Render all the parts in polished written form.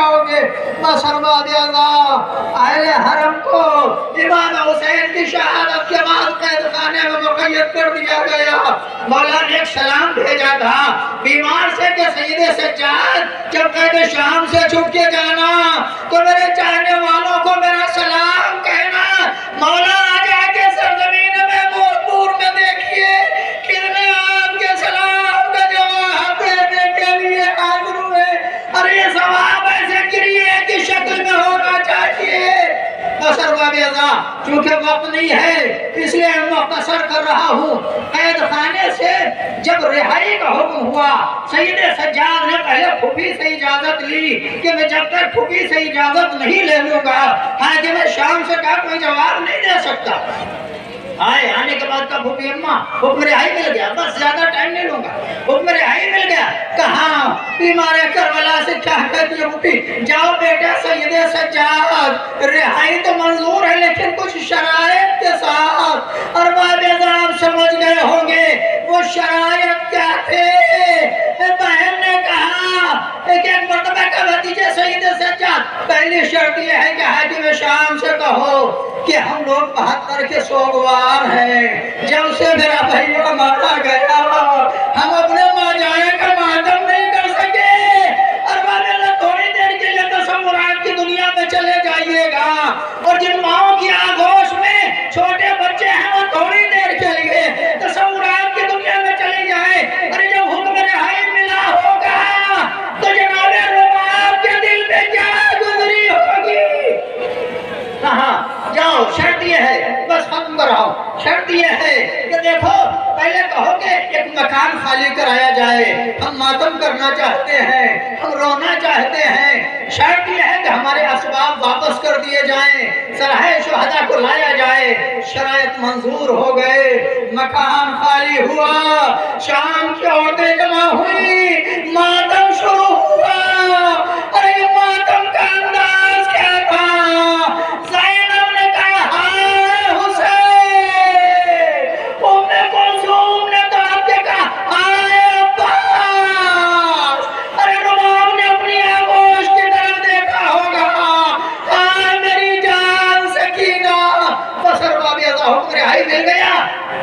होगे बसरवा देगा अहले हरम को इमाम हुसैन की शहादत के बाद कैद खाने में मुक़य्यद कर दिया गया। मौला ने एक सलाम भेजा था बीमार से कि सईदे सज्जाद जब कैद शाम से छूट के जाना तो मेरे चाहने वालों को मेरा सलाम कहना। मौला आज आके सरजमीन में मोहबूर में देखिए कितने आपके सलाम का जवाब देने के लिए हाजिर हुए। अरे ये सवाब ऐसे क्रिए की शक्ल में होना चाहिए। चूंकि वक्त नहीं है इसलिए मुख्तसर कर रहा हूँ। कैद खाने से जब रिहाई का हुक्म हुआ सईदे सज्जाद ने पहले फूफी से इजाजत ली कि मैं जब तक फूफी से इजाजत नहीं ले लूंगा हालांकि मैं शाम से का कोई जवाब नहीं दे सकता। आने के बाद का फूफी अम्मा हुक्म रिहाई मिल गया, बस ज्यादा टाइम नहीं लूंगा, हुक्म रिहाई मिल गया। कहा बीमार करबला से क्या कहती है फूफी, जाओ बेटा सईदे सज्जाद रिहाई तो मंजूर है लेकिन कुछ शराइत के साथ। और आप समझ गए होंगे वो शराइत क्या थे। बहन ने कहा एक मर्तबा का भतीजे सईदे सज्जाद पहली शर्त यह है कि हाकिम शाम से कहो कि हम लोग 72 के सोगवार हैं। जब से मेरा भैया मारा गया हम अपने माँ जाए का मातम नहीं कर सके। और थोड़ी देर के लिए तसव्वुरात की दुनिया में चले जाइएगा और जिन माओं की आगोश में छोटे बच्चे हैं वो थोड़ी देर के लिए तसव्वुरात की दुनिया में चले जाए। अरे जब हुक्म रिहाई मिला होगा तो जनाबे रुबाब के दिल पे क्या गुजरी होगी। हाँ जाओ शर्त ये है, बस खत्म कर रहा हूँ। शर्त ये है कि देखो पहले कहो कि एक मकान खाली कराया जाए, हम मातम करना चाहते हैं, हम रोना चाहते हैं। शर्त ये है कि हमारे असबाब वापस कर दिए जाएं, सरहाए शुहदा को लाया जाए। शराइत मंजूर हो गए, मकान खाली हुआ, शाम की औरतें जमा हुई, मातम शुरू हुआ। अरे मातम का अंदाज क्या था।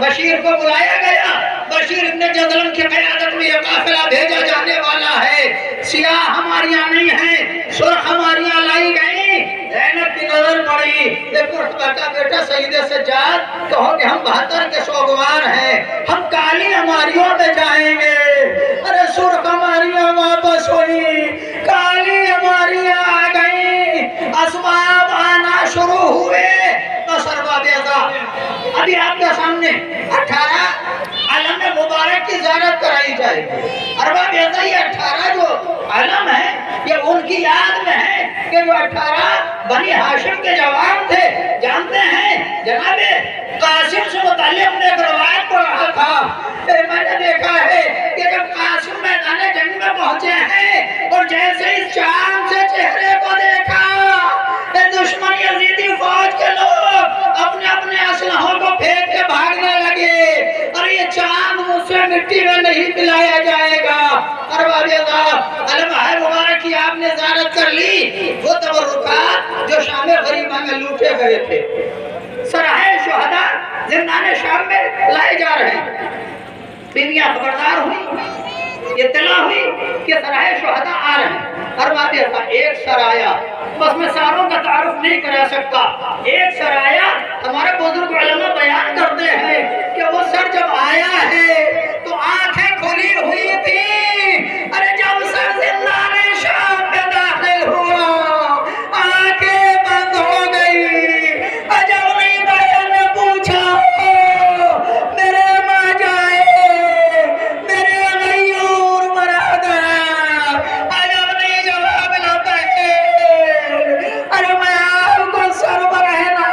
बशीर को बुलाया गया। बशीर इब्ने जदलन की क़यादत में यह काफिला भेजा जाने वाला है। सियाह हमारी यहाँ नहीं है, सुर्ख हमारी यहाँ लाई गई। ज़ैनब की नजर पड़ी, बेटा बेटा सईदे सज्जाद कहो कि हम 72 के सोगवार हैं, हम काली हमारियों में जाएंगे। अरे सुर्ख हमारियाँ वापस हुई, काली हमारियाँ आ गई, असबाब आना शुरू हुए। अभी आपके सामने 18 आलम मुबारक की ज़ियारत कराई जाएगी। अरबा बेजा ये 18 जो आलम है ये उनकी याद में है कि वो 18 बनी हाशिम के जवान थे। जानते हैं जनाबे कासिम से मुताल्लिक़ हमने एक रवायत पढ़ रहा था। मैंने देखा है कि जब कासिम मैदान जंग में पहुंचे हैं और जैसे इस शाम से चेहरे को देखा दुश्मन यजीदी फौज के लोग अपने अपने असलहों को फेंक के भागने लगे। और ये चांद मुझसे मिट्टी में नहीं मिलाया जाएगा। और मुबारक की आपने ज़ियारत कर ली, वो तबर्रुकात जो शाम गरीबा में लूटे गए थे, सरहाए शुहदा जिंदाने शाम में लाए जा रहे हैं। बीवियां खबरदार हुई, इत्तला हुई कि सरहाए शुहदा आ रहे हैं। और एक सराया, बस मैं सारों का तारुफ नहीं करा सकता, एक सराया हमारे बुजुर्ग उलमा बयान करते हैं कि वो सर जब आया है तो आंखें खुली हुई थी। अरे जब सर जिंदाने शाम में दाखिल हुआ आंखें बंद हो गई। जब नहीं बयान ने पूछा मेरे माँ जाए, मेरे गयूर बरादर, जब नहीं जवाब लाता है। अरे मैं आपको सरबर रहना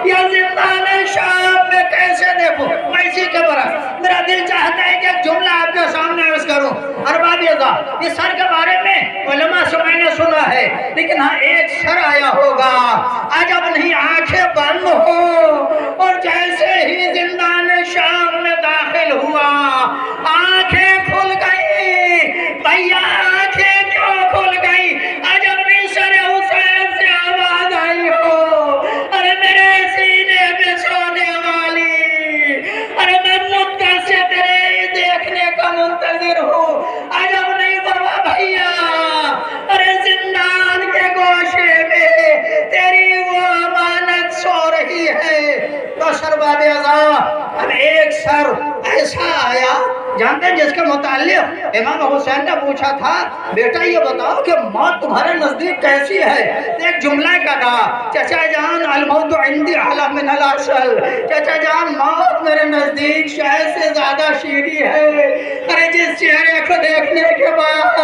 या जिंदाने शाम में कैसे देखूं। मैं इसी के बरस मेरा दिल चाहता है कि एक जुमला आपके सामने अर्ज करूं। इस सर के बारे में उलमा से मैंने सुना है, लेकिन हाँ एक सर आया होगा आज अब नहीं आंखें बंद हो और जैसे ही जिंदाने शाम में दाखिल हुआ आंखें खुल गई। भैया आंखें क्यों खुल गई। आज जानते हैं जिसके मुताल्लिक इमाम हुसैन ने पूछा था, बेटा ये बताओ कि मौत तुम्हारे नजदीक कैसी है? तो एक जुमला कहा, चचा जान अलमौत इंदी अला मिनल असल, चचा जान मौत मेरे नजदीक शहद से ज्यादा शीरी है। अरे जिस चेहरे को देखने के बाद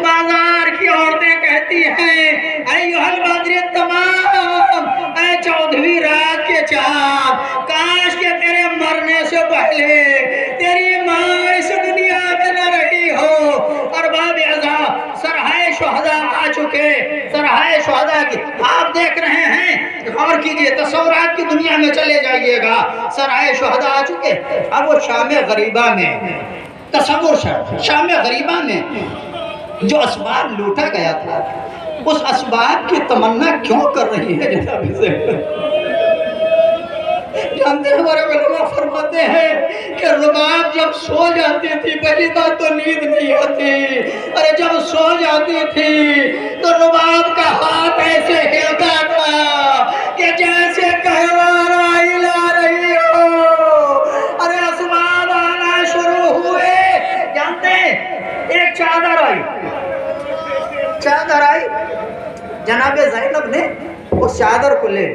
बाजार की औरतें कहती हैं अय्युहल बद्र तमाम, ऐ 14वीं रात के चाँद, काश के तेरे मरने से पहले तेरी माँ इस दुनिया में न रही हो। और बाब अज़ा सरहाए शुहदा आ चुके, सरहाए शुहदा की आप देख रहे हैं, गौर कीजिए, तस्वुरात की दुनिया में चले जाइएगा, सरहाए शुहदा आ चुके। अब वो शाम गरीबा में, तस्वुर शाम गरीबा में जो असबाब लूटा गया था, उस असबाब की तमन्ना क्यों कर रही है जनाब से? जानते हैं हमारे उलमा फरमाते हैं कि रुबाब जब सो जाती थी, पहली बात तो नींद नहीं होती, अरे जब सो जाती थी तो रुबाब का हाथ ऐसे हिलता था कि जैसे कहवारा हिला रही हो। अरे असबाब आना शुरू हुए। जानते हैं एक चादर आई, जनाब ज़ैनब ने उस चादर को ले